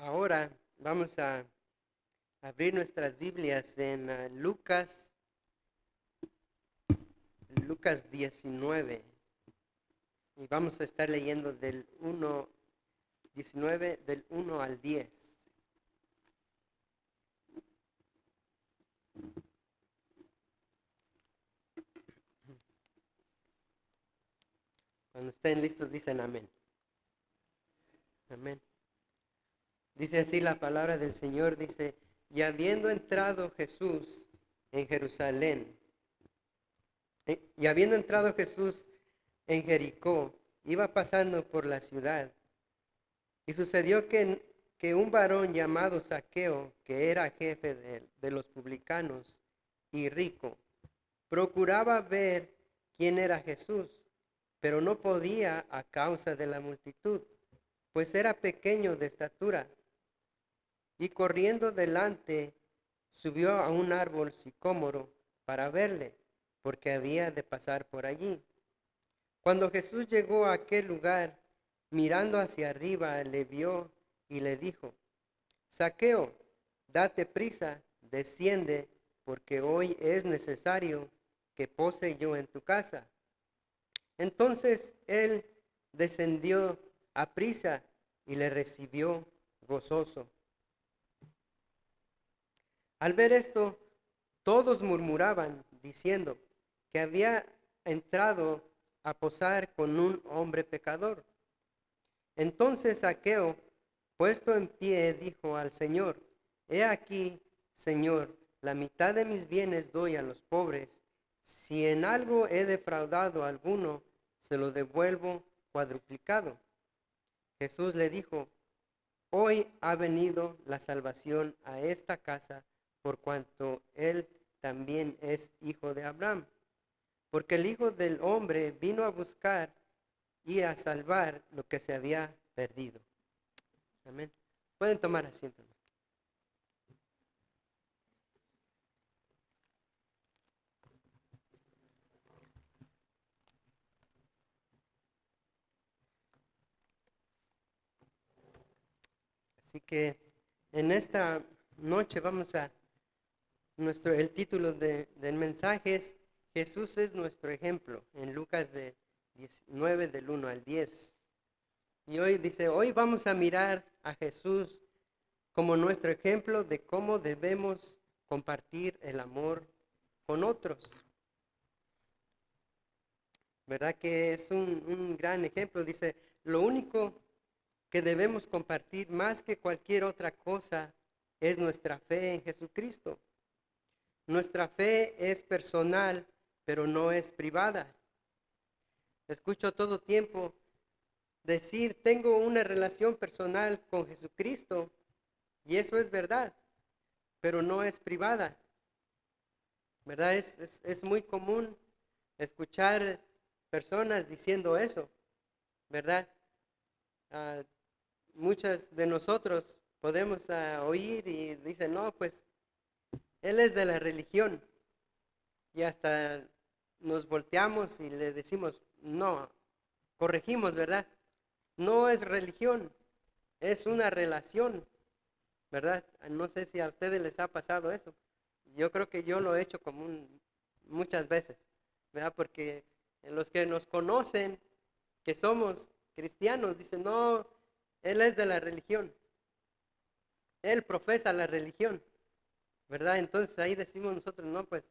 Ahora vamos a abrir nuestras Biblias en Lucas 19 y vamos a estar leyendo del 19 del 1 al 10. Cuando estén listos dicen amén. Amén. Dice así la palabra del Señor, dice, y habiendo entrado Jesús en Jerusalén, y habiendo entrado Jesús en Jericó, iba pasando por la ciudad. Y sucedió que un varón llamado Zaqueo, que era jefe de los publicanos y rico, procuraba ver quién era Jesús, pero no podía a causa de la multitud, pues era pequeño de estatura. Y corriendo delante, subió a un árbol sicómoro para verle, porque había de pasar por allí. Cuando Jesús llegó a aquel lugar, mirando hacia arriba, le vio y le dijo: Zaqueo, date prisa, desciende, porque hoy es necesario que pose yo en tu casa. Entonces él descendió a prisa y le recibió gozoso. Al ver esto, todos murmuraban, diciendo que había entrado a posar con un hombre pecador. Entonces Zaqueo, puesto en pie, dijo al Señor: He aquí, Señor, la mitad de mis bienes doy a los pobres. Si en algo he defraudado a alguno, se lo devuelvo cuadruplicado. Jesús le dijo: Hoy ha venido la salvación a esta casa, por cuanto él también es hijo de Abraham. Porque el Hijo del Hombre vino a buscar y a salvar lo que se había perdido. Amén. Pueden tomar asiento. Así que en esta noche el título del mensaje es Jesús es nuestro ejemplo, en Lucas 19 del 1 al 10. Y hoy vamos a mirar a Jesús como nuestro ejemplo de cómo debemos compartir el amor con otros. ¿Verdad que es un gran ejemplo? Dice, lo único que debemos compartir más que cualquier otra cosa es nuestra fe en Jesucristo. Nuestra fe es personal, pero no es privada. Escucho todo tiempo decir, tengo una relación personal con Jesucristo, y eso es verdad, pero no es privada. ¿Verdad? Es muy común escuchar personas diciendo eso, ¿verdad? Ah, muchas de nosotros podemos oír y dicen, no, pues él es de la religión. Y hasta nos volteamos y le decimos, no, corregimos, ¿verdad? No es religión, es una relación, ¿verdad? No sé si a ustedes les ha pasado eso. Yo creo que yo lo he hecho muchas veces, ¿verdad? Porque los que nos conocen, que somos cristianos, dicen, no, él es de la religión, él profesa la religión, ¿verdad? Entonces ahí decimos nosotros, no, pues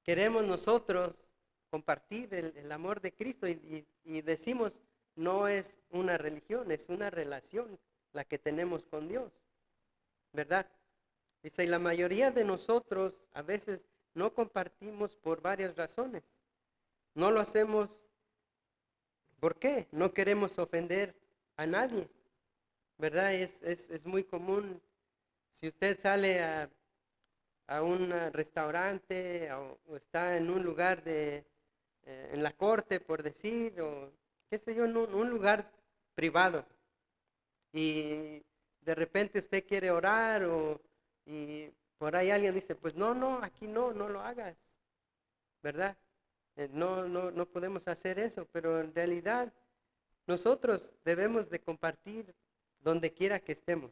queremos nosotros compartir el amor de Cristo y decimos, no es una religión, es una relación la que tenemos con Dios, ¿verdad? Dice, y la mayoría de nosotros a veces no compartimos por varias razones. No lo hacemos, ¿por qué? No queremos ofender a nadie, ¿verdad? Es muy común. Si usted sale a un restaurante o está en un lugar en la corte, por decir, o qué sé yo, en un lugar privado, y de repente usted quiere orar y por ahí alguien dice, pues no, no, aquí no, no lo hagas, ¿verdad? No podemos hacer eso, pero en realidad nosotros debemos de compartir donde quiera que estemos,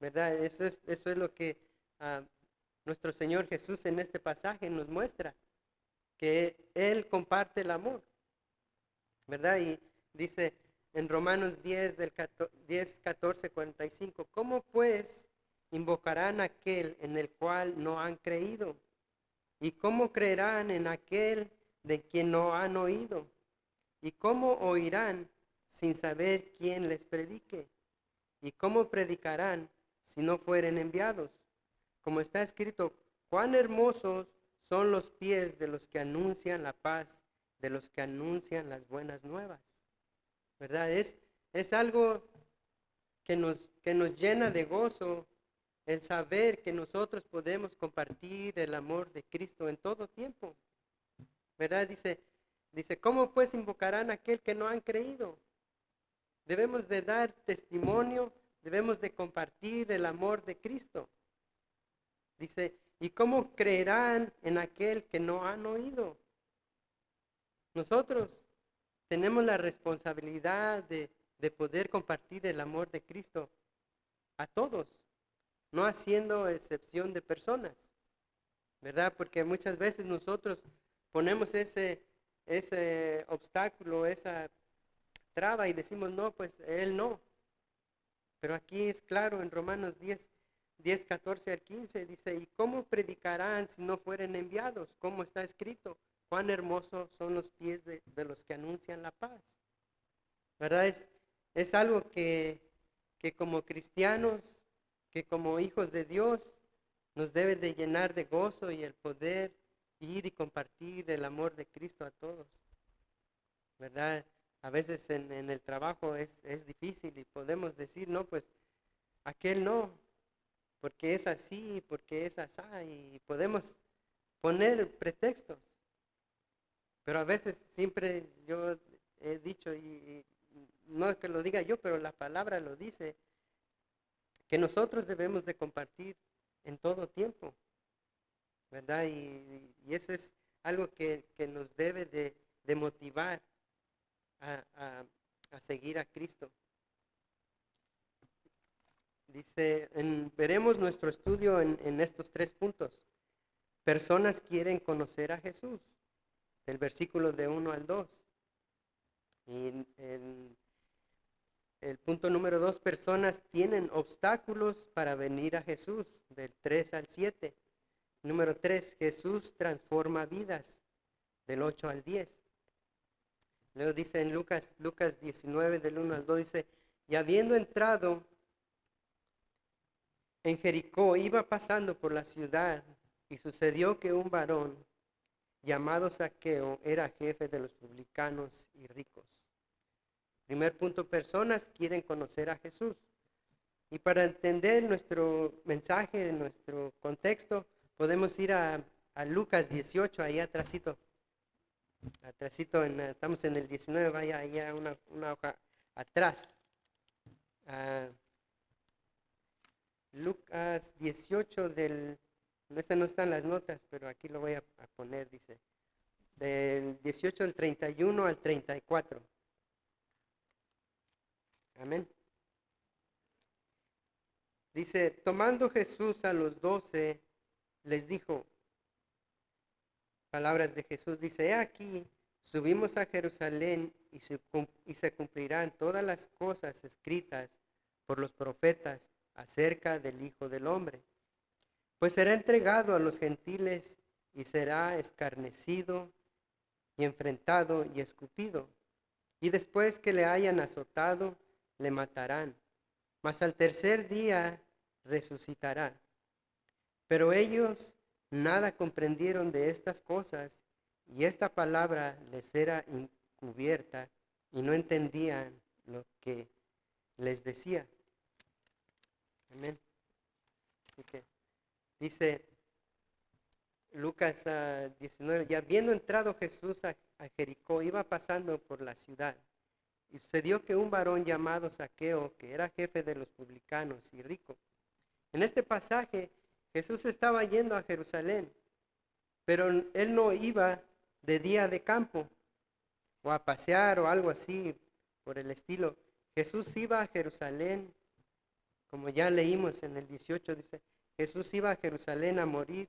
¿verdad? Eso es lo que ah, nuestro Señor Jesús en este pasaje nos muestra, que Él comparte el amor, ¿verdad? Y dice en Romanos 10, 10, 14, 45, ¿cómo pues invocarán a aquel en el cual no han creído? ¿Y cómo creerán en aquel de quien no han oído? ¿Y cómo oirán sin saber quién les predique? ¿Y cómo predicarán si no fueren enviados? Como está escrito, cuán hermosos son los pies de los que anuncian la paz, de los que anuncian las buenas nuevas. ¿Verdad? Es algo que nos llena de gozo el saber que nosotros podemos compartir el amor de Cristo en todo tiempo. ¿Verdad? Dice, ¿cómo pues invocarán a aquel que no han creído? Debemos de dar testimonio, debemos de compartir el amor de Cristo. Dice, ¿y cómo creerán en aquel que no han oído? Nosotros tenemos la responsabilidad de poder compartir el amor de Cristo a todos, no haciendo excepción de personas, ¿verdad? Porque muchas veces nosotros ponemos ese obstáculo, esa traba y decimos, no, pues él no. Pero aquí es claro en Romanos 10, 14 al 15, dice, ¿y cómo predicarán si no fueren enviados? ¿Cómo está escrito? Cuán hermosos son los pies de los que anuncian la paz. ¿Verdad? Es algo que como cristianos, que como hijos de Dios, nos debe de llenar de gozo y el poder ir y compartir el amor de Cristo a todos. ¿Verdad? A veces en el trabajo es difícil y podemos decir, no, pues aquel no, porque es así, porque es así, y podemos poner pretextos. Pero a veces siempre yo he dicho, y no es que lo diga yo, pero la palabra lo dice, que nosotros debemos de compartir en todo tiempo, ¿verdad? Y eso es algo que nos debe de motivar a, a- a seguir a Cristo. Dice, veremos nuestro estudio en estos 3 puntos. Personas quieren conocer a Jesús, del versículo de 1 al 2. Y en el punto número 2, personas tienen obstáculos para venir a Jesús, del 3 al 7. Número 3, Jesús transforma vidas, del 8 al 10. Luego dice en Lucas 19, del 1 al 2, dice, y habiendo entrado en Jericó, iba pasando por la ciudad, y sucedió que un varón llamado Zaqueo era jefe de los publicanos y ricos. Primer punto, personas quieren conocer a Jesús. Y para entender nuestro mensaje, nuestro contexto, podemos ir a Lucas 18, ahí atrásito. Estamos en el 19, vaya allá una hoja atrás. Ah, Lucas 18 no están las notas, pero aquí lo voy a poner, dice, del 18 al 31 al 34. Amén. Dice, tomando Jesús a los 12, les dijo, palabras de Jesús, dice, he aquí, subimos a Jerusalén y se cumplirán todas las cosas escritas por los profetas acerca del Hijo del Hombre. Pues será entregado a los gentiles y será escarnecido y enfrentado y escupido. Y después que le hayan azotado, le matarán. Mas al tercer día resucitará. Pero ellos nada comprendieron de estas cosas, y esta palabra les era encubierta, y no entendían lo que les decía. Amén. Así que dice Lucas 19, y habiendo entrado Jesús a Jericó, iba pasando por la ciudad. Y sucedió que un varón llamado Zaqueo, que era jefe de los publicanos y rico. En este pasaje, Jesús estaba yendo a Jerusalén, pero él no iba de día de campo o a pasear o algo así por el estilo. Jesús iba a Jerusalén Como ya leímos en el 18, dice, Jesús iba a Jerusalén a morir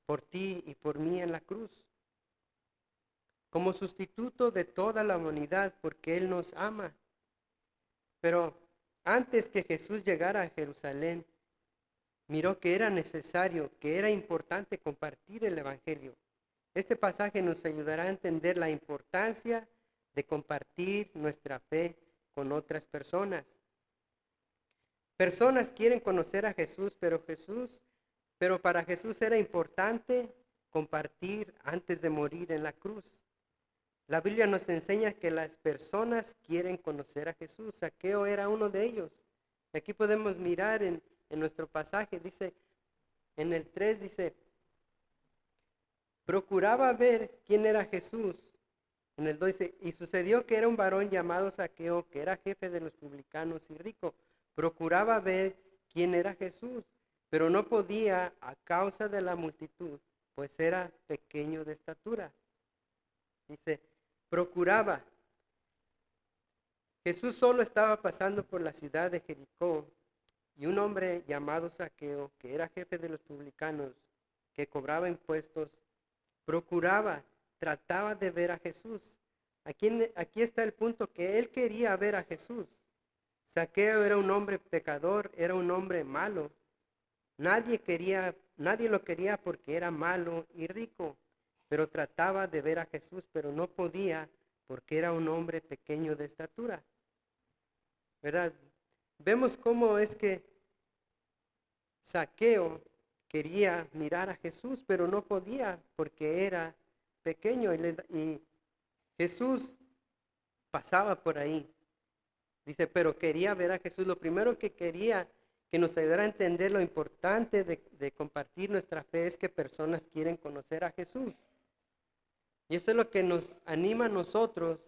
por ti y por mí en la cruz, como sustituto de toda la humanidad, porque Él nos ama. Pero antes que Jesús llegara a Jerusalén, miró que era necesario, que era importante compartir el Evangelio. Este pasaje nos ayudará a entender la importancia de compartir nuestra fe con otras personas. Personas quieren conocer a Jesús, pero para Jesús era importante compartir antes de morir en la cruz. La Biblia nos enseña que las personas quieren conocer a Jesús. Zaqueo era uno de ellos. Aquí podemos mirar en nuestro pasaje, dice, en el 3 dice, procuraba ver quién era Jesús. En el 2 dice, y sucedió que era un varón llamado Zaqueo, que era jefe de los publicanos y rico. Procuraba ver quién era Jesús, pero no podía a causa de la multitud, pues era pequeño de estatura. Dice, procuraba. Jesús solo estaba pasando por la ciudad de Jericó, y un hombre llamado Zaqueo, que era jefe de los publicanos, que cobraba impuestos, procuraba, trataba de ver a Jesús. Aquí está el punto, que él quería ver a Jesús. Zaqueo era un hombre pecador, era un hombre malo. Nadie lo quería porque era malo y rico, pero trataba de ver a Jesús, pero no podía porque era un hombre pequeño de estatura. ¿Verdad? Vemos cómo es que Zaqueo quería mirar a Jesús, pero no podía porque era pequeño y Jesús pasaba por ahí. Dice, pero quería ver a Jesús. Lo primero que quería que nos ayudara a entender lo importante de compartir nuestra fe es que personas quieren conocer a Jesús. Y eso es lo que nos anima a nosotros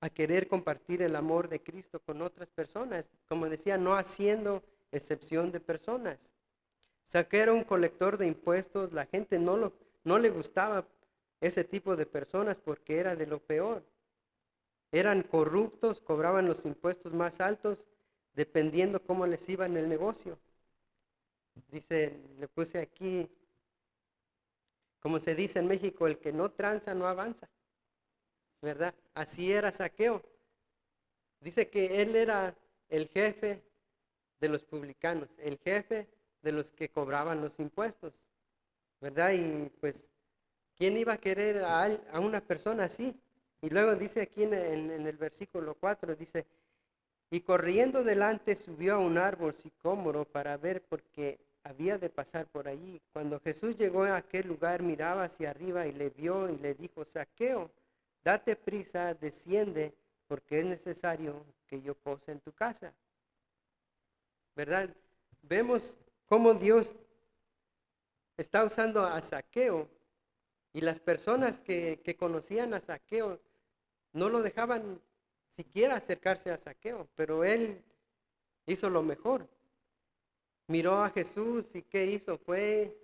a querer compartir el amor de Cristo con otras personas. Como decía, no haciendo excepción de personas. Zaqueo era un colector de impuestos. La gente no le gustaba ese tipo de personas porque era de lo peor. Eran corruptos, cobraban los impuestos más altos dependiendo cómo les iba en el negocio. Dice, le puse aquí, como se dice en México, el que no tranza no avanza, ¿verdad? Así era Zaqueo. Dice que él era el jefe de los publicanos, el jefe de los que cobraban los impuestos, ¿verdad? Y pues, ¿quién iba a querer a una persona así? Y luego dice aquí en el versículo 4, dice, y corriendo delante subió a un árbol sicómoro para ver porque había de pasar por allí. Cuando Jesús llegó a aquel lugar, miraba hacia arriba y le vio y le dijo, Zaqueo, date prisa, desciende, porque es necesario que yo pose en tu casa. ¿Verdad? Vemos cómo Dios está usando a Zaqueo y las personas que conocían a Zaqueo no lo dejaban siquiera acercarse a Zaqueo, pero él hizo lo mejor. Miró a Jesús y ¿qué hizo? Fue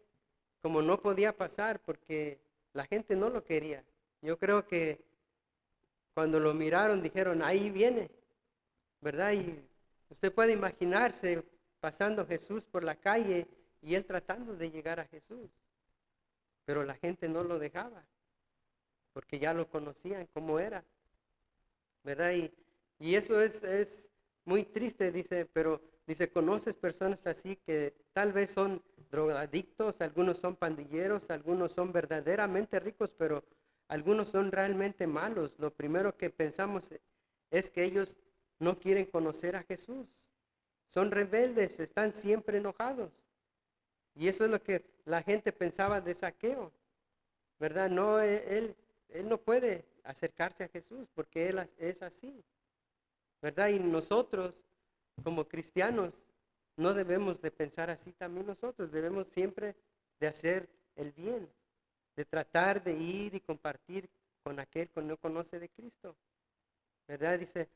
como no podía pasar porque la gente no lo quería. Yo creo que cuando lo miraron dijeron, ahí viene, ¿verdad? Y usted puede imaginarse pasando Jesús por la calle y él tratando de llegar a Jesús, pero la gente no lo dejaba porque ya lo conocían como era, ¿verdad? Y eso es muy triste, dice, pero dice, conoces personas así que tal vez son drogadictos, algunos son pandilleros, algunos son verdaderamente ricos, pero algunos son realmente malos. Lo primero que pensamos es que ellos no quieren conocer a Jesús. Son rebeldes, están siempre enojados. Y eso es lo que la gente pensaba de Zaqueo, ¿verdad? No, él no puede acercarse a Jesús porque él es así, ¿verdad? Y nosotros, como cristianos, no debemos de pensar así también nosotros. Debemos siempre de hacer el bien, de tratar de ir y compartir con aquel que no conoce de Cristo, ¿verdad? Dice,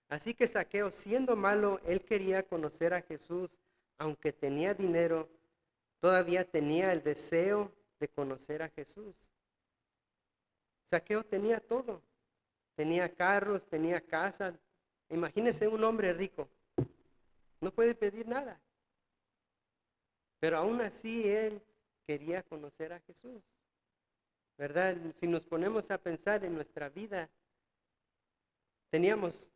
así que Zaqueo, siendo malo, él quería conocer a Jesús, aunque tenía dinero, todavía tenía el deseo de conocer a Jesús. Zaqueo tenía todo, tenía carros, tenía casa. Imagínese un hombre rico, no puede pedir nada. Pero aún así él quería conocer a Jesús, ¿verdad? Si nos ponemos a pensar en nuestra vida, teníamos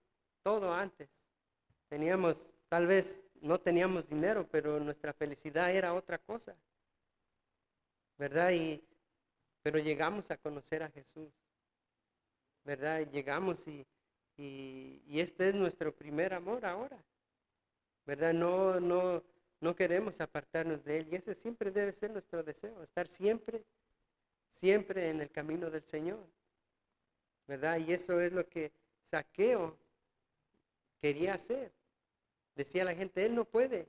todo antes. Teníamos, tal vez no teníamos dinero, pero nuestra felicidad era otra cosa, ¿verdad? Pero llegamos a conocer a Jesús, ¿verdad? Llegamos y este es nuestro primer amor ahora, ¿verdad? No queremos apartarnos de Él y ese siempre debe ser nuestro deseo, estar siempre, siempre en el camino del Señor, ¿verdad? Y eso es lo que Zaqueo quería hacer. Decía la gente, él no puede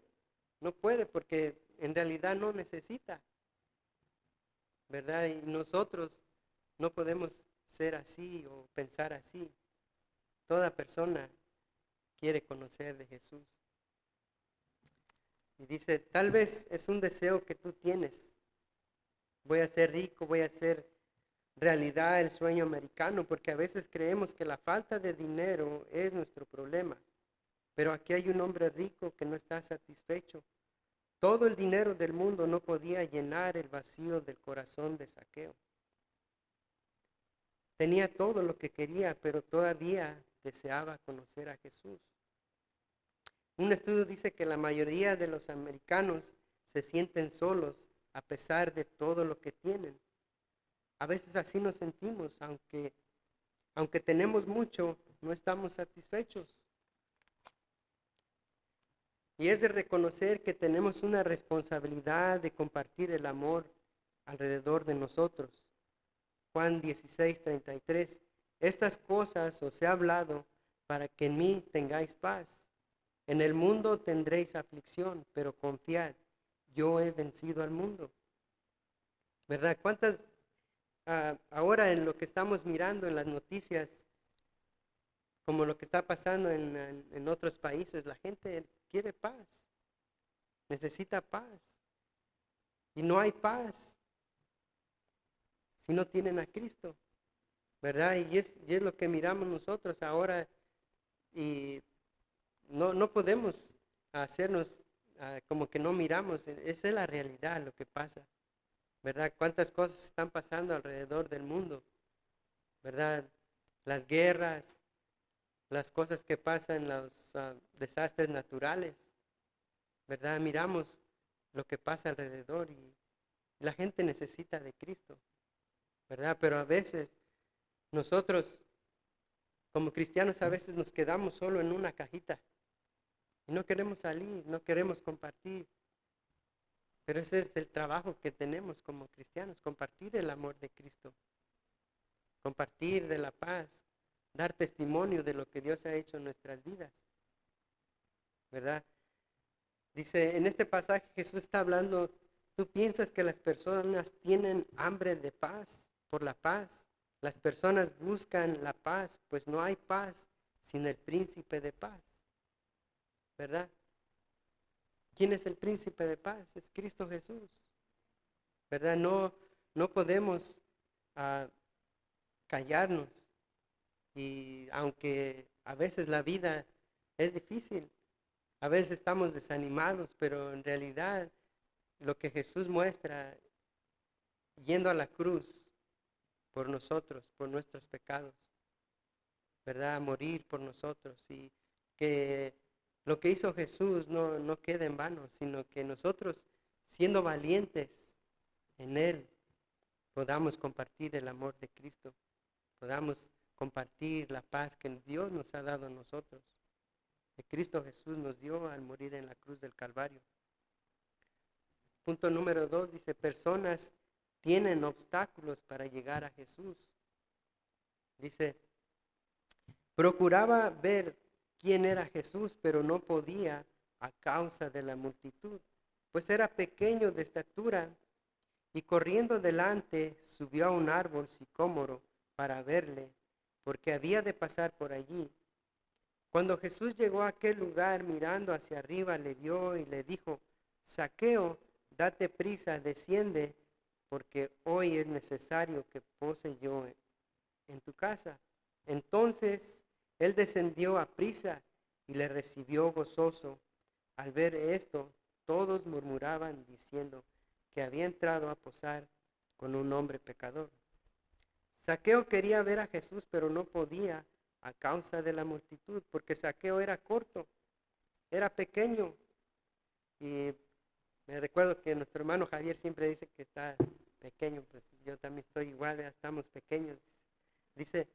porque en realidad no necesita, ¿verdad? Y nosotros no podemos ser así o pensar así. Toda persona quiere conocer de Jesús. Y dice, tal vez es un deseo que tú tienes. Voy a ser rico, voy a hacer realidad el sueño americano, porque a veces creemos que la falta de dinero es nuestro problema. Pero aquí hay un hombre rico que no está satisfecho. Todo el dinero del mundo no podía llenar el vacío del corazón de Zaqueo. Tenía todo lo que quería, pero todavía deseaba conocer a Jesús. Un estudio dice que la mayoría de los americanos se sienten solos a pesar de todo lo que tienen. A veces así nos sentimos, aunque tenemos mucho, no estamos satisfechos. Y es de reconocer que tenemos una responsabilidad de compartir el amor alrededor de nosotros. Juan 16:33. Estas cosas os he hablado para que en mí tengáis paz. En el mundo tendréis aflicción, pero confiad, yo he vencido al mundo. ¿Verdad? ¿Cuántas, ahora en lo que estamos mirando en las noticias, como lo que está pasando en otros países, la gente quiere paz, necesita paz. Y no hay paz si no tienen a Cristo, ¿verdad? Y es lo que miramos nosotros ahora y no podemos hacernos como que no miramos. Esa es la realidad, lo que pasa, ¿verdad? Cuántas cosas están pasando alrededor del mundo, ¿verdad? Las guerras, las cosas que pasan, los desastres naturales, ¿verdad? Miramos lo que pasa alrededor y la gente necesita de Cristo, ¿verdad? Pero a veces nosotros como cristianos a veces nos quedamos solo en una cajita y no queremos salir, no queremos compartir. Pero ese es el trabajo que tenemos como cristianos, compartir el amor de Cristo, compartir de la paz, dar testimonio de lo que Dios ha hecho en nuestras vidas, ¿verdad? Dice, en este pasaje Jesús está hablando, tú piensas que las personas tienen hambre de paz, por la paz. Las personas buscan la paz, pues no hay paz sin el príncipe de paz, ¿verdad? ¿Quién es el príncipe de paz? Es Cristo Jesús, ¿verdad? No podemos callarnos y aunque a veces la vida es difícil, a veces estamos desanimados, pero en realidad lo que Jesús muestra yendo a la cruz por nosotros, por nuestros pecados, ¿verdad? A morir por nosotros y que lo que hizo Jesús no quede en vano, sino que nosotros, siendo valientes en Él, podamos compartir el amor de Cristo, podamos compartir la paz que Dios nos ha dado a nosotros, que Cristo Jesús nos dio al morir en la cruz del Calvario. Punto número 2 dice, personas tienen obstáculos para llegar a Jesús. Dice, procuraba ver quién era Jesús, pero no podía a causa de la multitud, pues era pequeño de estatura y corriendo delante subió a un árbol sicómoro para verle, porque había de pasar por allí. Cuando Jesús llegó a aquel lugar, mirando hacia arriba, le vio y le dijo, Zaqueo, date prisa, desciende, porque hoy es necesario que pose yo en tu casa. Entonces él descendió a prisa y le recibió gozoso. Al ver esto, todos murmuraban diciendo que había entrado a posar con un hombre pecador. Zaqueo quería ver a Jesús, pero no podía a causa de la multitud, porque Zaqueo era corto, era pequeño. Y me recuerdo que nuestro hermano Javier siempre dice que está pequeño, pues yo también estoy igual, ya estamos pequeños. Dice,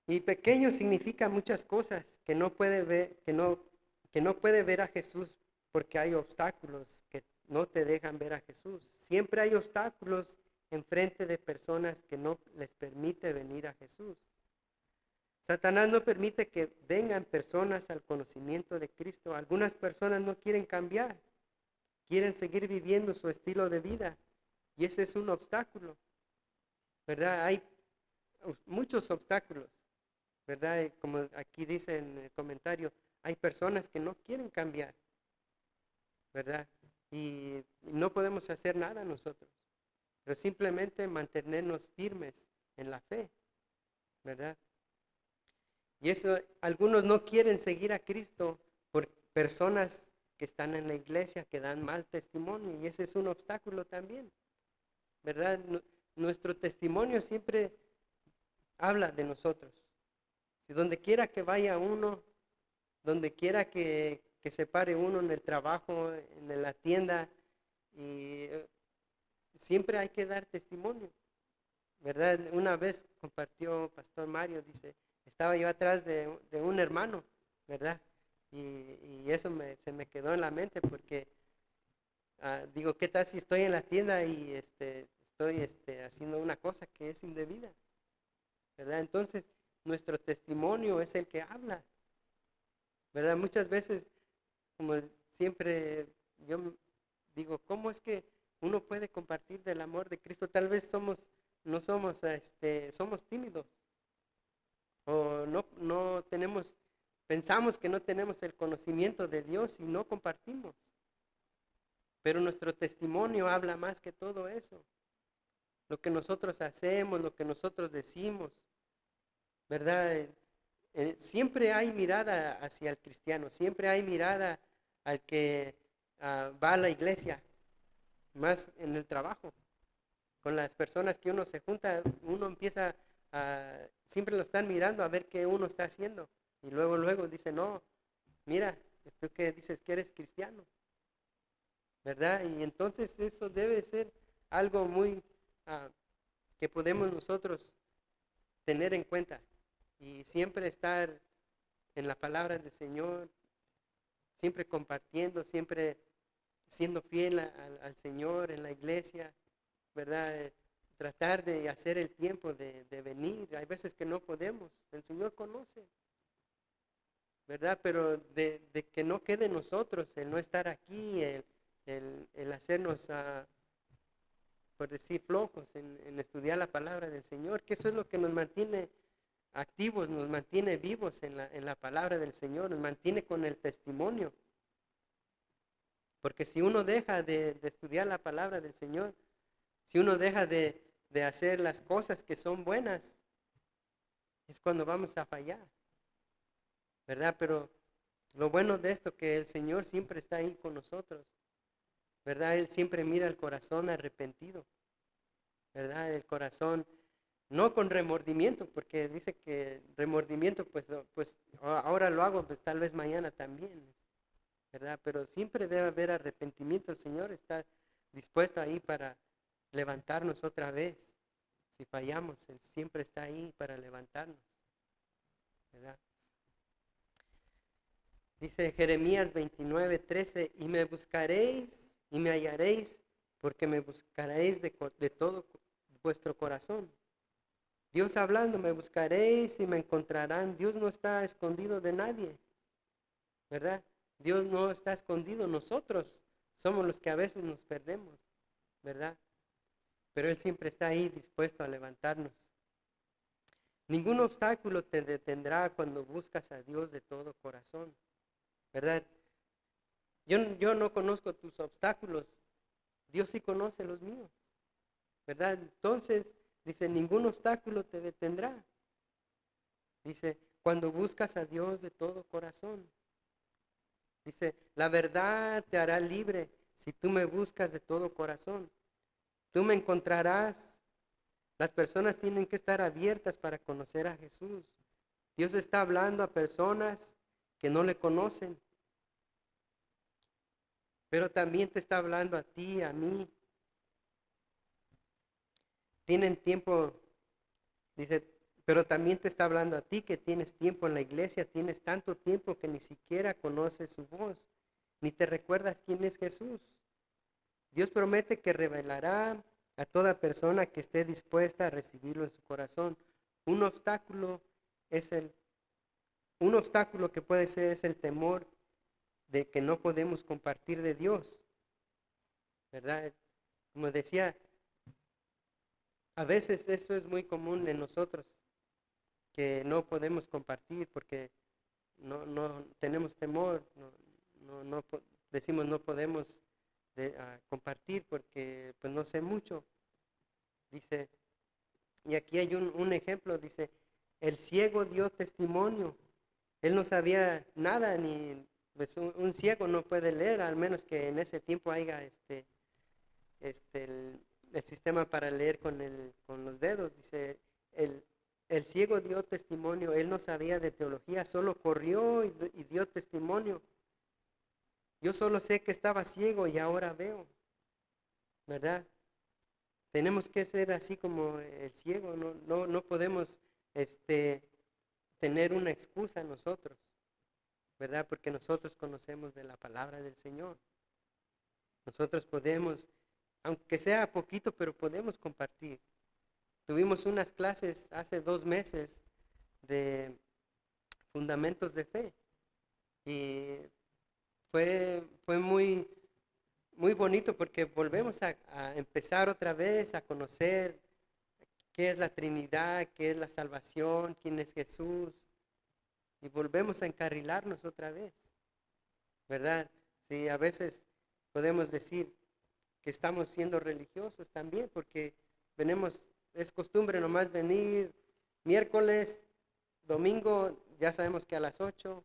y pequeño significa muchas cosas, que no puede ver a Jesús porque hay obstáculos que no te dejan ver a Jesús. Siempre hay obstáculos enfrente de personas que no les permite venir a Jesús. Satanás no permite que vengan personas al conocimiento de Cristo. Algunas personas no quieren cambiar, quieren seguir viviendo su estilo de vida y ese es un obstáculo, ¿verdad? Hay muchos obstáculos, ¿verdad? Como aquí dice en el comentario, hay personas que no quieren cambiar, ¿verdad? Y no podemos hacer nada nosotros, pero simplemente mantenernos firmes en la fe, ¿verdad? Y eso, algunos no quieren seguir a Cristo por personas que están en la iglesia, que dan mal testimonio, y ese es un obstáculo también, ¿verdad? Nuestro testimonio siempre habla de nosotros. Si donde quiera que vaya uno, donde quiera que se pare uno en el trabajo, en la tienda, y siempre hay que dar testimonio, ¿verdad? Una vez compartió Pastor Mario, dice, estaba yo atrás de un hermano, ¿verdad? Y eso se me quedó en la mente porque digo, ¿qué tal si estoy en la tienda y estoy haciendo una cosa que es indebida? ¿Verdad? Entonces, nuestro testimonio es el que habla, ¿verdad? Muchas veces, como siempre, yo digo, ¿cómo es que uno puede compartir del amor de Cristo? Tal vez no somos, somos tímidos o no tenemos, pensamos que no tenemos el conocimiento de Dios y no compartimos. Pero nuestro testimonio habla más que todo eso. Lo que nosotros hacemos, lo que nosotros decimos, ¿verdad? Siempre hay mirada hacia el cristiano, siempre hay mirada al que va a la iglesia, más en el trabajo. Con las personas que uno se junta, uno empieza siempre lo están mirando a ver qué uno está haciendo. Y luego dice, no, mira, tú que dices que eres cristiano, ¿verdad? Y entonces eso debe ser algo muy que podemos nosotros tener en cuenta y siempre estar en la palabra del Señor, siempre compartiendo, siempre siendo fiel al Señor en la iglesia, ¿verdad? Tratar de hacer el tiempo de venir. Hay veces que no podemos, el Señor conoce, ¿verdad? Pero de que no quede en nosotros el no estar aquí, el hacernos, por decir, flojos en estudiar la palabra del Señor, que eso es lo que nos mantiene activos, nos mantiene vivos en la palabra del Señor, nos mantiene con el testimonio. Porque si uno deja de estudiar la palabra del Señor, si uno deja de hacer las cosas que son buenas, es cuando vamos a fallar, ¿verdad? Pero lo bueno de esto que el Señor siempre está ahí con nosotros, ¿verdad? Él siempre mira el corazón arrepentido, ¿verdad? El corazón no con remordimiento, porque dice que remordimiento, pues ahora lo hago, pues tal vez mañana también, ¿verdad? Pero siempre debe haber arrepentimiento. El Señor está dispuesto ahí para levantarnos otra vez. Si fallamos, Él siempre está ahí para levantarnos, ¿verdad? Dice Jeremías 29:13, y me buscaréis y me hallaréis, porque me buscaréis de todo vuestro corazón. Dios hablando, me buscaréis y me encontrarán. Dios no está escondido de nadie, ¿verdad? Dios no está escondido. Nosotros somos los que a veces nos perdemos, ¿verdad? Pero Él siempre está ahí dispuesto a levantarnos. Ningún obstáculo te detendrá cuando buscas a Dios de todo corazón, ¿verdad? Yo no conozco tus obstáculos, Dios sí conoce los míos, ¿verdad? Entonces, dice, ningún obstáculo te detendrá. Dice, cuando buscas a Dios de todo corazón. Dice, la verdad te hará libre si tú me buscas de todo corazón. Tú me encontrarás. Las personas tienen que estar abiertas para conocer a Jesús. Dios está hablando a personas que no le conocen, pero también te está hablando a ti, a mí. Tienen tiempo, dice, pero también te está hablando a ti que tienes tiempo en la iglesia, tienes tanto tiempo que ni siquiera conoces su voz, ni te recuerdas quién es Jesús. Dios promete que revelará a toda persona que esté dispuesta a recibirlo en su corazón. Un obstáculo es un obstáculo que puede ser es el temor de que no podemos compartir de Dios, ¿verdad? Como decía, a veces eso es muy común en nosotros, que no podemos compartir porque no tenemos temor, decimos no podemos compartir porque pues no sé mucho. Dice, y aquí hay un ejemplo, dice, el ciego dio testimonio. Él no sabía nada, ni pues un ciego no puede leer, al menos que en ese tiempo haya el sistema para leer con los dedos. Dice, el, el ciego dio testimonio, él no sabía de teología, solo corrió y dio testimonio. Yo solo sé que estaba ciego y ahora veo, ¿verdad? Tenemos que ser así como el ciego, no podemos tener una excusa nosotros, ¿verdad? Porque nosotros conocemos de la palabra del Señor. Nosotros podemos, aunque sea poquito, pero podemos compartir. Tuvimos unas clases hace 2 meses de fundamentos de fe y fue muy bonito porque volvemos a empezar otra vez a conocer qué es la Trinidad, qué es la salvación, quién es Jesús, y volvemos a encarrilarnos otra vez, ¿verdad? Sí, a veces podemos decir que estamos siendo religiosos también, porque es costumbre nomás venir miércoles, domingo, ya sabemos que a las 8,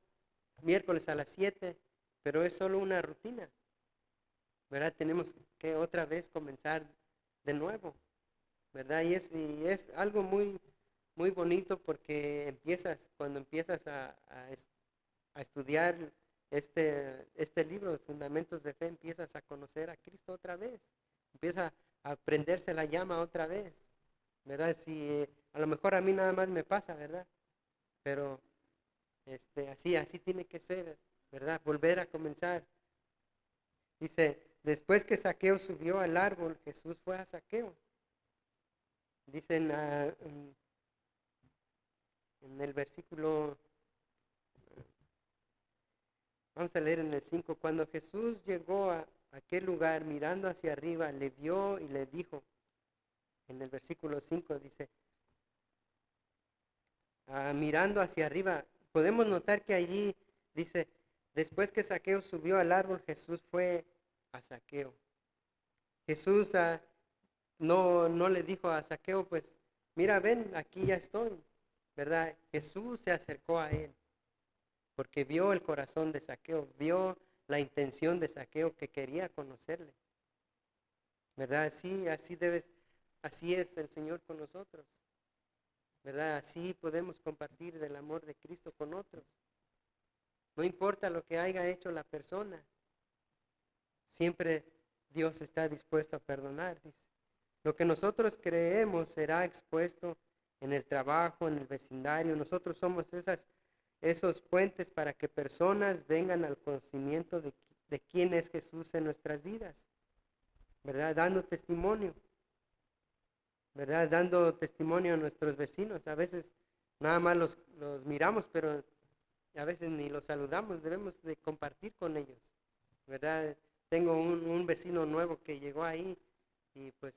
miércoles a las 7, pero es solo una rutina, ¿verdad? Tenemos que otra vez comenzar de nuevo, ¿verdad? Y es algo muy bonito porque cuando empiezas a estudiar este libro de Fundamentos de Fe, empiezas a conocer a Cristo otra vez, empieza a prenderse la llama otra vez, ¿verdad? Si a lo mejor a mí nada más me pasa, ¿verdad? Pero así tiene que ser, ¿verdad? Volver a comenzar. Dice, después que Zaqueo subió al árbol, Jesús fue a Zaqueo. Dicen en el versículo, vamos a leer en el 5, cuando Jesús llegó a aquel lugar, mirando hacia arriba, le vio y le dijo, en el versículo 5 dice, mirando hacia arriba, podemos notar que allí dice, después que Zaqueo subió al árbol, Jesús fue a Zaqueo. Jesús no le dijo a Zaqueo, pues, mira, ven, aquí ya estoy, ¿verdad? Jesús se acercó a él, porque vio el corazón de Zaqueo, vio la intención de Zaqueo que quería conocerle, ¿verdad? Así es el Señor con nosotros, ¿verdad? Así podemos compartir del amor de Cristo con otros. No importa lo que haya hecho la persona, siempre Dios está dispuesto a perdonar, dice. Lo que nosotros creemos será expuesto en el trabajo, en el vecindario. Nosotros somos esos puentes para que personas vengan al conocimiento de quién es Jesús en nuestras vidas, ¿verdad? Dando testimonio, ¿verdad? Dando testimonio a nuestros vecinos. A veces nada más los miramos, pero a veces ni los saludamos. Debemos de compartir con ellos, ¿verdad? Tengo un vecino nuevo que llegó ahí y pues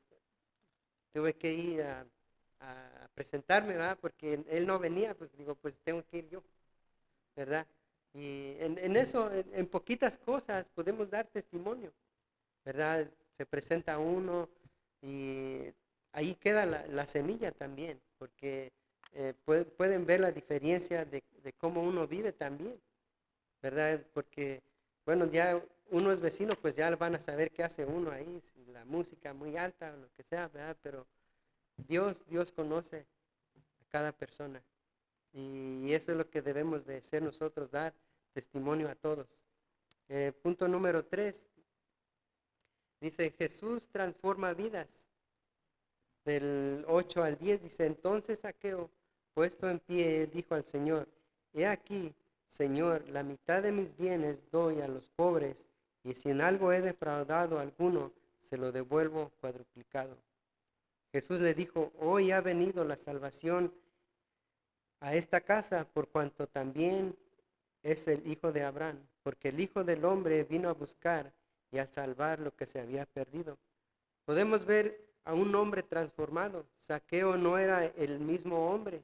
tuve que ir a presentarme, ¿verdad? Porque él no venía, pues digo, pues tengo que ir yo, ¿verdad? Y en eso, en poquitas cosas podemos dar testimonio, ¿verdad? Se presenta uno y ahí queda la semilla también, porque pueden ver la diferencia de cómo uno vive también, ¿verdad? Porque bueno, ya uno es vecino, pues ya van a saber qué hace uno ahí, si la música muy alta o lo que sea, ¿verdad? Pero Dios conoce a cada persona y eso es lo que debemos de ser nosotros, dar testimonio a todos. Punto número 3, dice, Jesús transforma vidas. Del 8 al 10 dice, entonces Zaqueo, puesto en pie, dijo al Señor, he aquí, Señor, la mitad de mis bienes doy a los pobres, y si en algo he defraudado a alguno, se lo devuelvo cuadruplicado. Jesús le dijo, hoy ha venido la salvación a esta casa, por cuanto también es el hijo de Abraham, porque el Hijo del Hombre vino a buscar y a salvar lo que se había perdido. Podemos ver a un hombre transformado. Zaqueo no era el mismo hombre.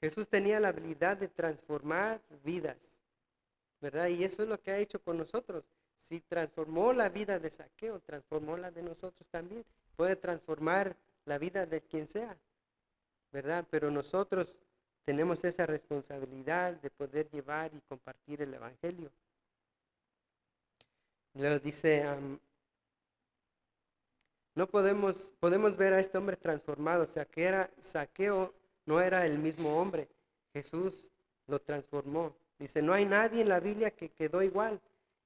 Jesús tenía la habilidad de transformar vidas, ¿verdad? Y eso es lo que ha hecho con nosotros. Si transformó la vida de Zaqueo, transformó la de nosotros también. Puede transformar la vida de quien sea, ¿verdad? Pero nosotros tenemos esa responsabilidad de poder llevar y compartir el Evangelio. Luego dice, no podemos ver a este hombre transformado. O sea, que Zaqueo no era el mismo hombre. Jesús lo transformó. Dice, no hay nadie en la Biblia que quedó igual.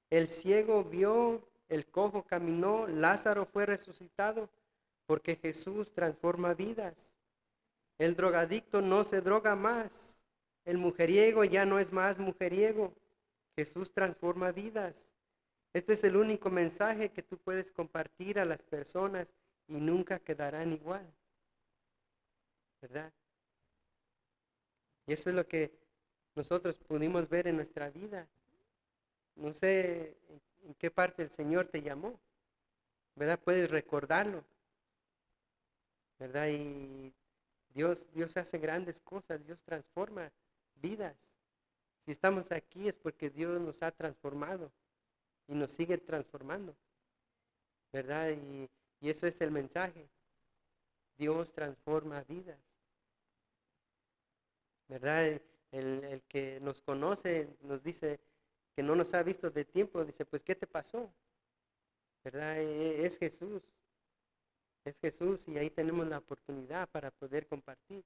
El ciego vio, el cojo caminó, Lázaro fue resucitado, porque Jesús transforma vidas. El drogadicto no se droga más. El mujeriego ya no es más mujeriego. Jesús transforma vidas. Este es el único mensaje que tú puedes compartir a las personas y nunca quedarán igual, ¿verdad? Y eso es lo que nosotros pudimos ver en nuestra vida. No sé en qué parte el Señor te llamó, ¿verdad? Puedes recordarlo, ¿verdad? Y Dios hace grandes cosas, Dios transforma vidas. Si estamos aquí es porque Dios nos ha transformado y nos sigue transformando, ¿verdad? Y eso es el mensaje. Dios transforma vidas, ¿verdad? El que nos conoce nos dice que no nos ha visto de tiempo, dice, pues, ¿qué te pasó? ¿Verdad? Es Jesús y ahí tenemos la oportunidad para poder compartir.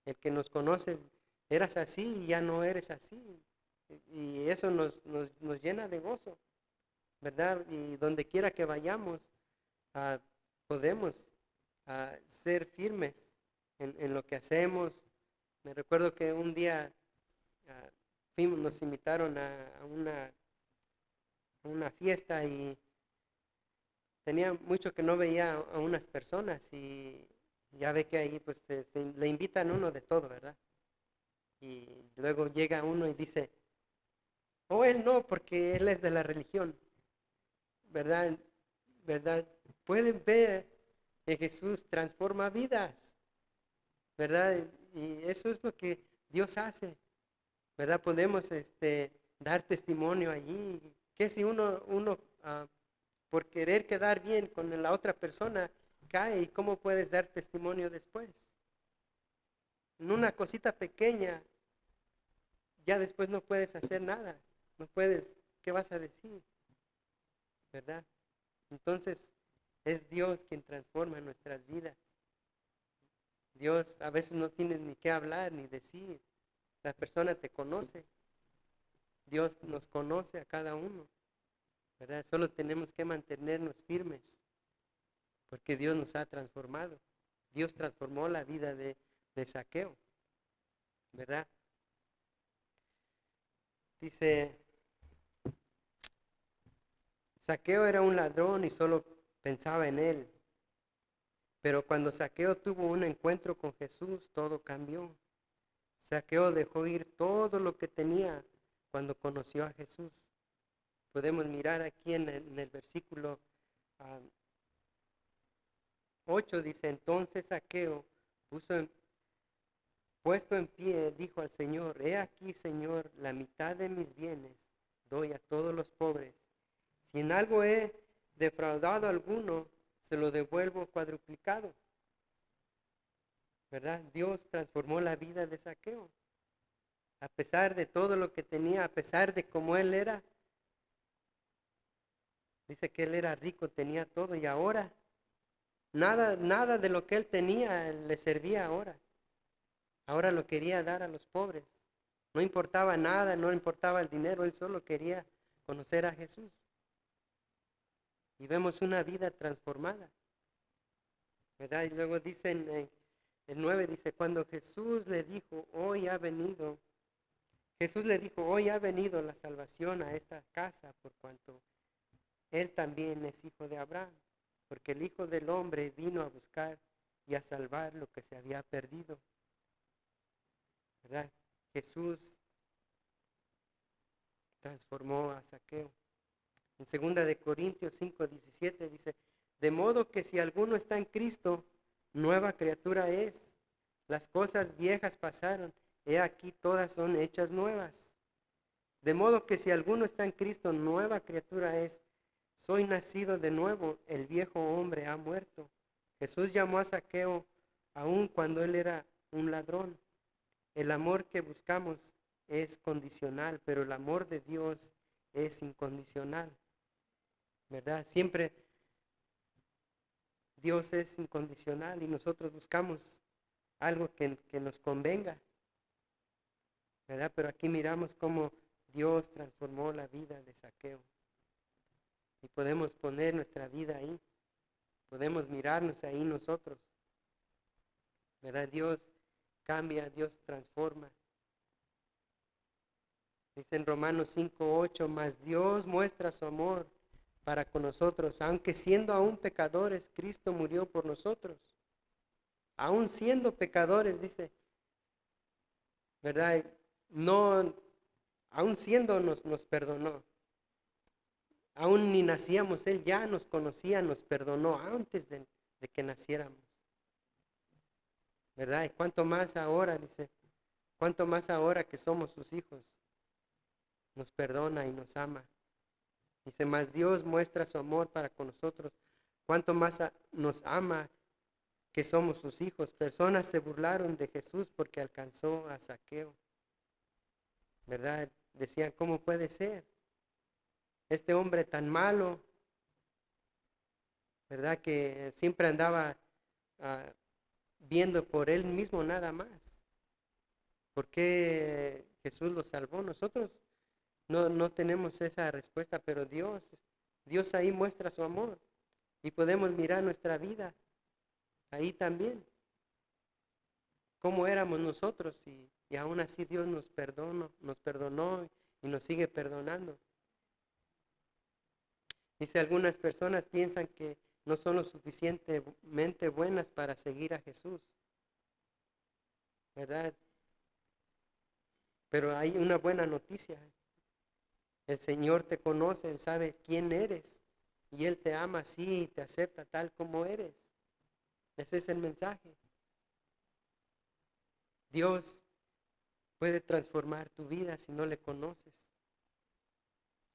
El que nos conoce, eras así y ya no eres así. Y eso nos llena de gozo, ¿verdad? Y donde quiera que vayamos, podemos ser firmes en lo que hacemos. Me recuerdo que un día nos invitaron a una fiesta y tenía mucho que no veía a unas personas y ya ve que ahí pues le invitan uno de todo, ¿verdad? Y luego llega uno y dice, oh, él no, porque él es de la religión, ¿verdad? ¿Verdad? Pueden ver que Jesús transforma vidas, ¿verdad? Y eso es lo que Dios hace, ¿verdad? Podemos dar testimonio allí. Que si uno por querer quedar bien con la otra persona cae, ¿y cómo puedes dar testimonio después? En una cosita pequeña, ya después no puedes hacer nada, no puedes, ¿qué vas a decir? ¿Verdad? Entonces, es Dios quien transforma nuestras vidas. Dios a veces no tienes ni qué hablar ni decir. La persona te conoce. Dios nos conoce a cada uno, ¿verdad? Solo tenemos que mantenernos firmes, porque Dios nos ha transformado. Dios transformó la vida de Zaqueo, ¿verdad? Dice, Zaqueo era un ladrón y solo pensaba en él. Pero cuando Zaqueo tuvo un encuentro con Jesús, todo cambió. Zaqueo dejó ir todo lo que tenía cuando conoció a Jesús. Podemos mirar aquí en el versículo 8, dice, entonces Zaqueo puesto en pie, dijo al Señor, he aquí, Señor, la mitad de mis bienes doy a todos los pobres. Si en algo he defraudado a alguno, se lo devuelvo cuadruplicado. ¿Verdad? Dios transformó la vida de Zaqueo. A pesar de todo lo que tenía, a pesar de cómo él era, Dice que él era rico, tenía todo y ahora nada de lo que él tenía le servía ahora. Ahora lo quería dar a los pobres. No importaba nada, no importaba el dinero, él solo quería conocer a Jesús. Y vemos una vida transformada, ¿verdad? Y luego dice en el 9, dice, cuando Jesús le dijo, hoy ha venido la salvación a esta casa por cuanto él también es hijo de Abraham, porque el Hijo del Hombre vino a buscar y a salvar lo que se había perdido, ¿verdad? Jesús transformó a Zaqueo. En 2 Corintios 5:17 dice, de modo que si alguno está en Cristo, nueva criatura es. Las cosas viejas pasaron, he aquí todas son hechas nuevas. De modo que si alguno está en Cristo, nueva criatura es. Soy nacido de nuevo, el viejo hombre ha muerto. Jesús llamó a Zaqueo aun cuando él era un ladrón. El amor que buscamos es condicional, pero el amor de Dios es incondicional, ¿verdad? Siempre Dios es incondicional y nosotros buscamos algo que nos convenga, ¿verdad? Pero aquí miramos cómo Dios transformó la vida de Zaqueo y podemos poner nuestra vida ahí, podemos mirarnos ahí nosotros, ¿verdad? Dios cambia, Dios transforma. Dice en Romanos 5:8, mas Dios muestra su amor para con nosotros, aunque siendo aún pecadores, Cristo murió por nosotros. Aún siendo pecadores, dice, ¿verdad? No, aún siendo nos perdonó. Aún ni nacíamos, Él ya nos conocía, nos perdonó antes de que naciéramos, ¿verdad? Y cuánto más ahora, dice, cuánto más ahora que somos sus hijos, nos perdona y nos ama. Dice, más Dios muestra su amor para con nosotros, cuánto más nos ama que somos sus hijos. Personas se burlaron de Jesús porque alcanzó a Zaqueo, ¿verdad? Decían, ¿cómo puede ser? Este hombre tan malo, ¿verdad? Que siempre andaba ah, viendo por él mismo nada más. ¿Por qué Jesús lo salvó? Nosotros no tenemos esa respuesta, pero Dios ahí muestra su amor y podemos mirar nuestra vida ahí también, cómo éramos nosotros y aún así Dios nos perdonó y nos sigue perdonando. Dice, algunas personas piensan que no son lo suficientemente buenas para seguir a Jesús, ¿verdad? Pero hay una buena noticia. El Señor te conoce, Él sabe quién eres y Él te ama así y te acepta tal como eres. Ese es el mensaje. Dios puede transformar tu vida si no le conoces.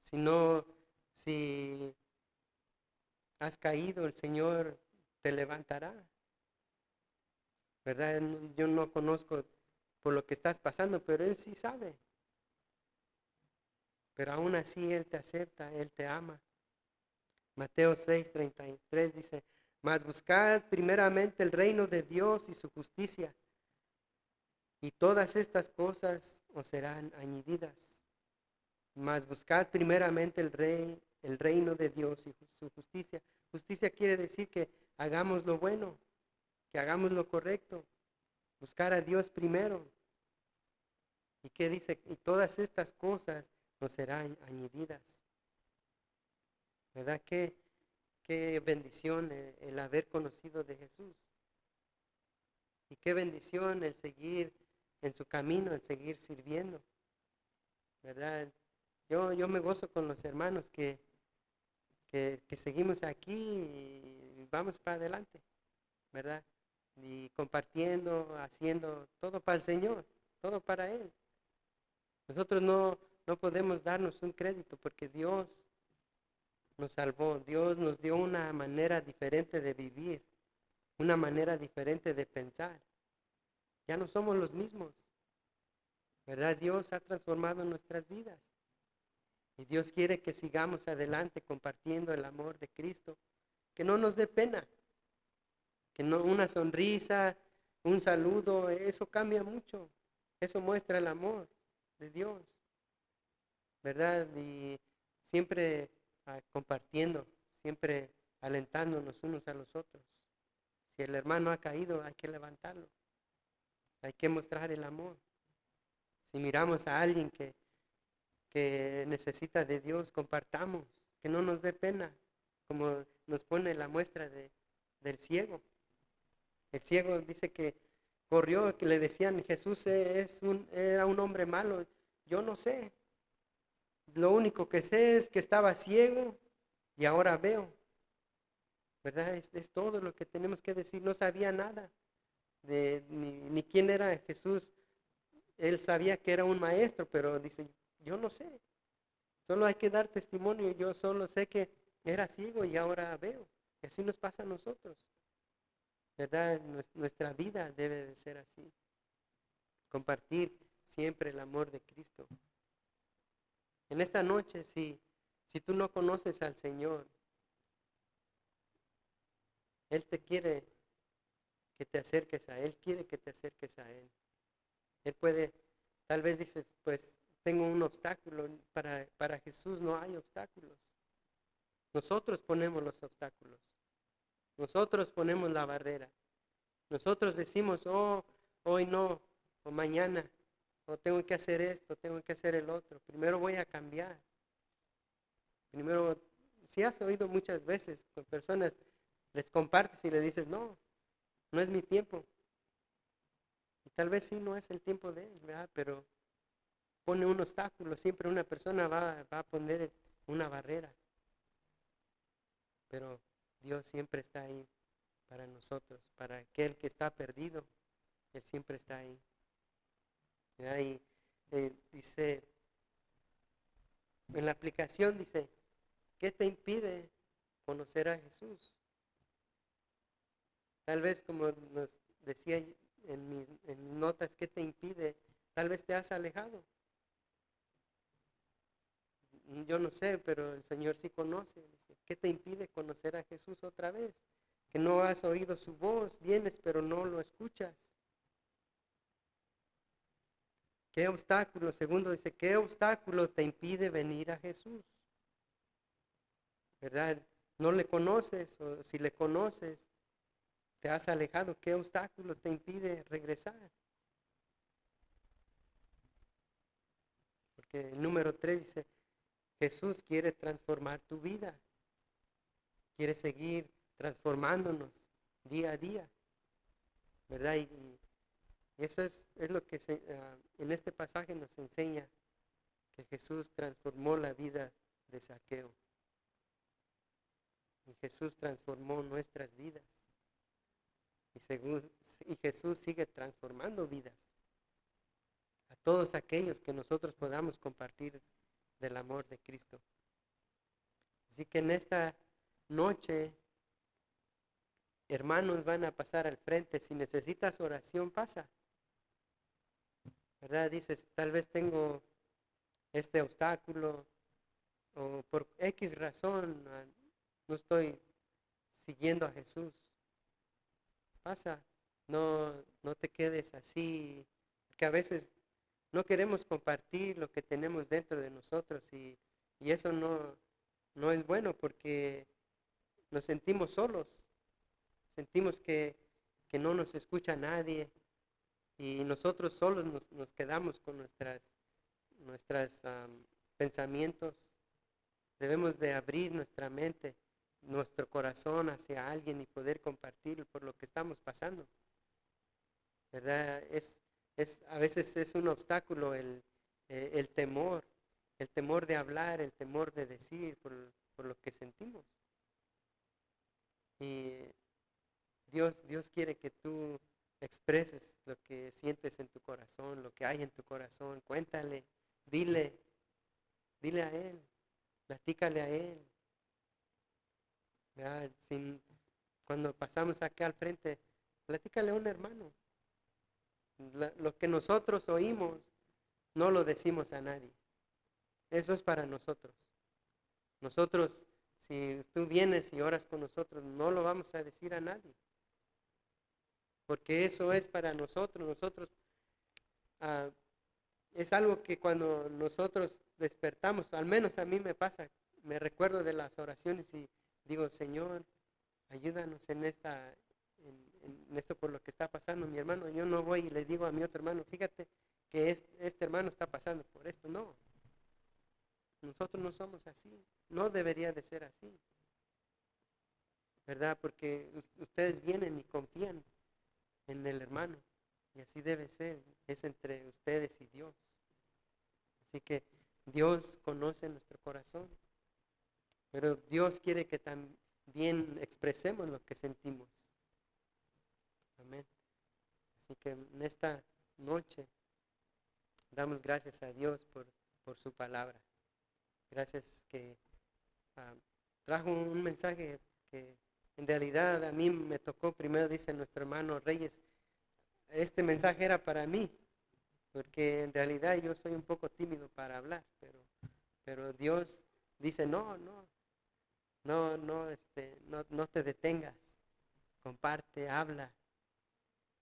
Si no, si has caído, el Señor te levantará, ¿verdad? Yo no conozco por lo que estás pasando, pero Él sí sabe. Pero aún así Él te acepta, Él te ama. Mateo 6:33 dice, mas buscad primeramente el reino de Dios y su justicia, y todas estas cosas os serán añadidas. Mas buscad primeramente el reino de Dios y su justicia. Justicia quiere decir que hagamos lo bueno, que hagamos lo correcto, buscar a Dios primero. ¿Y qué dice? Y todas estas cosas nos serán añadidas. ¿Verdad? Qué bendición el haber conocido de Jesús. Y qué bendición el seguir en su camino, el seguir sirviendo. ¿Verdad? Yo me gozo con los hermanos que seguimos aquí y vamos para adelante, ¿verdad? Y compartiendo, haciendo todo para el Señor, todo para Él. Nosotros no podemos darnos un crédito porque Dios nos salvó, Dios nos dio una manera diferente de vivir, una manera diferente de pensar. Ya no somos los mismos, ¿verdad? Dios ha transformado nuestras vidas. Y Dios quiere que sigamos adelante compartiendo el amor de Cristo, que no nos dé pena, que no una sonrisa, un saludo, eso cambia mucho. Eso muestra el amor de Dios, ¿verdad? Y siempre compartiendo, siempre alentándonos unos a los otros. Si el hermano ha caído, hay que levantarlo. Hay que mostrar el amor. Si miramos a alguien que necesita de Dios, compartamos, que no nos dé pena, como nos pone la muestra del ciego. El ciego dice que corrió, que le decían, Jesús era un hombre malo. Yo no sé. Lo único que sé es que estaba ciego y ahora veo. ¿Verdad? Es todo lo que tenemos que decir. No sabía nada ni quién era Jesús. Él sabía que era un maestro, pero dice, yo no sé. Solo hay que dar testimonio. Yo solo sé que era ciego y ahora veo. Y así nos pasa a nosotros. ¿Verdad? Nuestra vida debe de ser así. Compartir siempre el amor de Cristo. En esta noche, si tú no conoces al Señor, Él te quiere que te acerques a Él, quiere que te acerques a Él. Él puede, tal vez dices, pues tengo un obstáculo. Para Jesús no hay obstáculos. Nosotros ponemos los obstáculos. Nosotros ponemos la barrera. Nosotros decimos, oh, hoy no, o mañana, o tengo que hacer esto, tengo que hacer el otro. Primero voy a cambiar. Primero, si has oído muchas veces con personas, les compartes y le dices, no, no es mi tiempo. Y tal vez sí, no es el tiempo de él, ¿verdad? Pero pone un obstáculo. Siempre una persona va a poner una barrera. Pero Dios siempre está ahí para nosotros, para aquel que está perdido. Él siempre está ahí. ¿Verdad? Y dice, en la aplicación dice, ¿qué te impide conocer a Jesús? Tal vez como nos decía en mis notas, ¿qué te impide? Tal vez te has alejado. Yo no sé, pero el Señor sí conoce. Dice, ¿qué te impide conocer a Jesús otra vez? Que no has oído su voz, vienes pero no lo escuchas. ¿Qué obstáculo? Segundo dice, ¿qué obstáculo te impide venir a Jesús? ¿Verdad? No le conoces, o si le conoces, te has alejado. ¿Qué obstáculo te impide regresar? Porque el número 3 dice, Jesús quiere transformar tu vida. Quiere seguir transformándonos día a día. ¿Verdad? Y eso es lo que en este pasaje nos enseña, que Jesús transformó la vida de Zaqueo. Y Jesús transformó nuestras vidas. Y Jesús sigue transformando vidas. A todos aquellos que nosotros podamos compartir del amor de Cristo. Así que en esta noche, hermanos van a pasar al frente. Si necesitas oración, pasa. ¿Verdad? Dices, tal vez tengo este obstáculo o por X razón no estoy siguiendo a Jesús. Pasa, no te quedes así, porque a veces no queremos compartir lo que tenemos dentro de nosotros y eso no es bueno porque nos sentimos solos, sentimos que no nos escucha nadie y nosotros solos nos quedamos con nuestras pensamientos. Debemos de abrir nuestra mente, nuestro corazón hacia alguien y poder compartir por lo que estamos pasando. ¿Verdad? A veces es un obstáculo el temor de hablar, el temor de decir por lo que sentimos. Y Dios quiere que tú expreses lo que sientes en tu corazón, lo que hay en tu corazón. Cuéntale, dile a Él, platícale a Él. ¿Verdad? Cuando pasamos acá al frente, platícale a un hermano. Lo que nosotros oímos, no lo decimos a nadie. Eso es para nosotros. Nosotros, si tú vienes y oras con nosotros, no lo vamos a decir a nadie. Porque eso es para nosotros. Nosotros, ah, es algo que cuando nosotros despertamos, al menos a mí me pasa, me recuerdo de las oraciones y digo, Señor, ayúdanos en en esto por lo que está pasando mi hermano. Yo no voy y le digo a mi otro hermano, fíjate que este hermano está pasando por esto. No, nosotros no somos así. No debería de ser así, ¿verdad? Porque ustedes vienen y confían en el hermano. Y así debe ser. Es entre ustedes y Dios. Así que Dios conoce nuestro corazón. Pero Dios quiere que también expresemos lo que sentimos. Amén. Así que en esta noche damos gracias a Dios por su palabra. Gracias que ah, trajo un mensaje que en realidad a mí me tocó primero, dice nuestro hermano Reyes. Este mensaje era para mí, porque en realidad yo soy un poco tímido para hablar, pero Dios dice, no te detengas, comparte, habla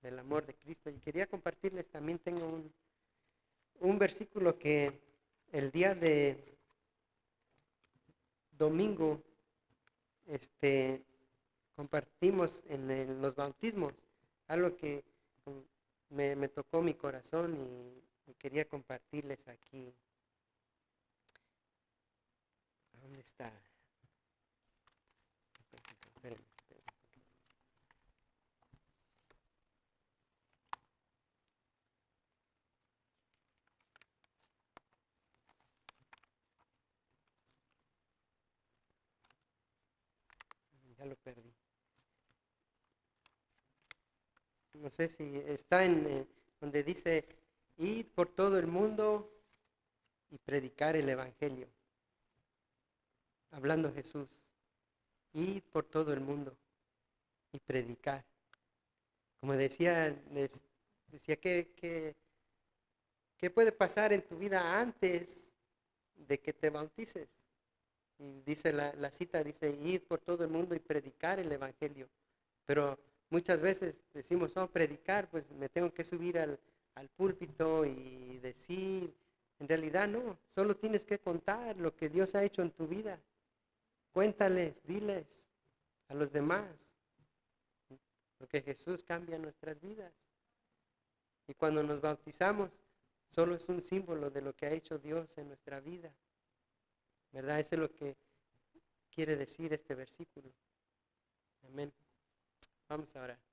del amor de Cristo. Y quería compartirles, también tengo un versículo que el día de domingo compartimos en los bautismos, algo que me tocó mi corazón y quería compartirles aquí. ¿Dónde está? Espérenme. Ya lo perdí. No sé si está en donde dice, id por todo el mundo y predicar el Evangelio. Hablando Jesús, id por todo el mundo y predicar. Como decía, les decía ¿qué puede pasar en tu vida antes de que te bautices? Y dice la cita, dice, id por todo el mundo y predicar el Evangelio. Pero muchas veces decimos, predicar, pues me tengo que subir al púlpito y decir. En realidad no, solo tienes que contar lo que Dios ha hecho en tu vida. Cuéntales, diles a los demás, porque Jesús cambia nuestras vidas. Y cuando nos bautizamos, solo es un símbolo de lo que ha hecho Dios en nuestra vida. ¿Verdad? Eso es lo que quiere decir este versículo. Amén. Vamos a orar.